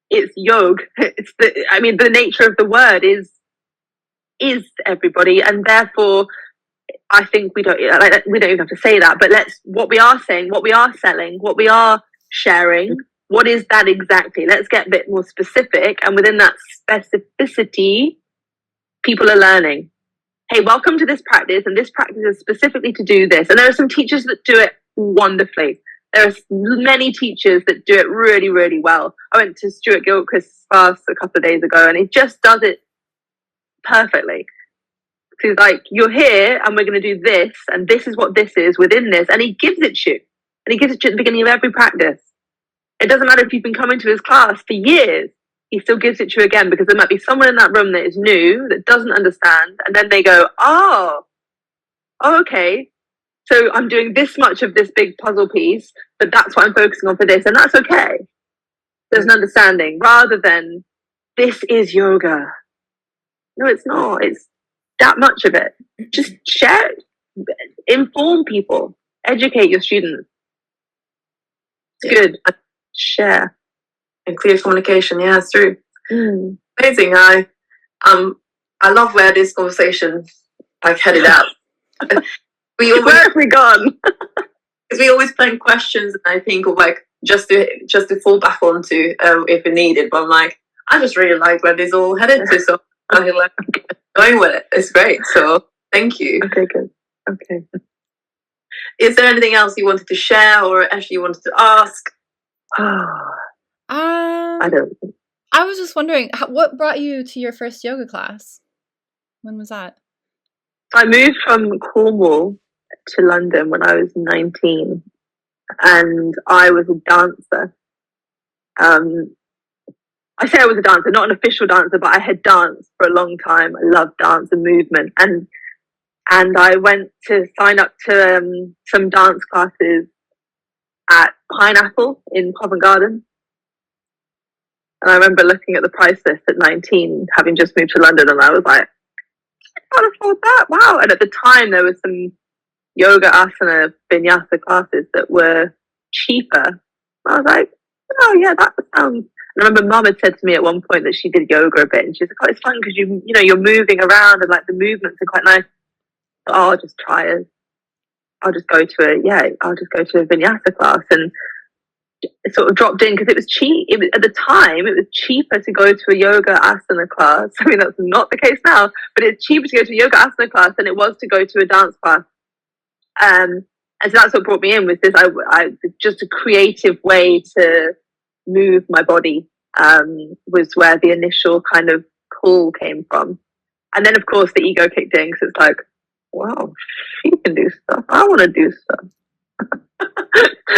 It's yoga. The nature of the word is everybody, and therefore I think we don't even have to say that, but what we are saying, what we are selling, what we are sharing, what is that exactly? Let's get a bit more specific, and within that specificity, people are learning. Hey, welcome to this practice, and this practice is specifically to do this. And there are some teachers that do it wonderfully. There are many teachers that do it really, really well. I went to Stuart Gilchrist's class a couple of days ago, and he just does it perfectly. He's like, you're here and we're going to do this, and this is what this is within this. And he gives it to you. And he gives it to you at the beginning of every practice. It doesn't matter if you've been coming to his class for years, he still gives it to you again, because there might be someone in that room that is new, that doesn't understand. And then they go, oh, okay. So I'm doing this much of this big puzzle piece, but that's what I'm focusing on for this. And that's okay. There's an understanding, rather than this is yoga. No, it's not. It's that much of it. Just share it. Inform people. Educate your students. It's good. Share. And clear communication. Yeah, it's true. Amazing. I love where this conversation headed out. Where have we gone? Because we always plan questions, and I think of just to fall back onto if we need it. But I'm like, I just really like where this all headed to, so I'm going with it. It's great. So thank you. Okay, good. Okay. Is there anything else you wanted to share, or actually you wanted to ask? I don't. I was just wondering, what brought you to your first yoga class? When was that? I moved from Cornwall to London when I was 19, and I was a dancer. I say I was a dancer, not an official dancer, but I had danced for a long time. I loved dance and movement, and I went to sign up to some dance classes at Pineapple in Covent Garden. And I remember looking at the price list at 19, having just moved to London, and I was like, I can't afford that. Wow. And at the time, there was some yoga, asana, vinyasa classes that were cheaper. I was like, oh, yeah, that sounds... And I remember Mum had said to me at one point that she did yoga a bit, and she's like, oh, it's fun because you're moving around, and the movements are quite nice. So, I'll just try it. I'll just go to a vinyasa class, and it sort of dropped in because it was cheap. At the time, it was cheaper to go to a yoga asana class. I mean, that's not the case now, but it's cheaper to go to a yoga asana class than it was to go to a dance class. And so that's what brought me in, was this. I just a creative way to move my body was where the initial kind of pull came from. And then, of course, the ego kicked in, because it's like, wow, she can do stuff. I want to do stuff.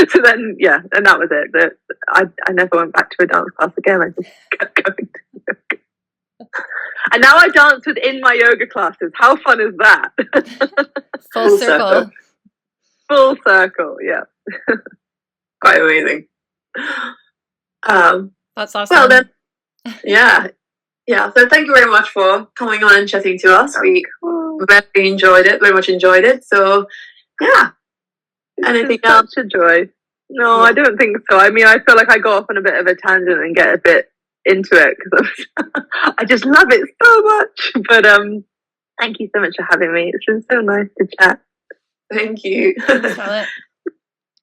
So then, yeah, and that was it. I never went back to a dance class again. I just kept going to yoga. And now I dance within my yoga classes. How fun is that? Full circle. Full circle, yeah. Quite amazing. That's awesome. Well then, yeah. So thank you very much for coming on and chatting to us. We very much enjoyed it. So yeah. Anything else? Such a joy. No, I don't think so. I mean, I feel like I go off on a bit of a tangent and get a bit into it because I just love it so much. But thank you so much for having me. It's been so nice to chat. Thank you. Thanks, Charlotte.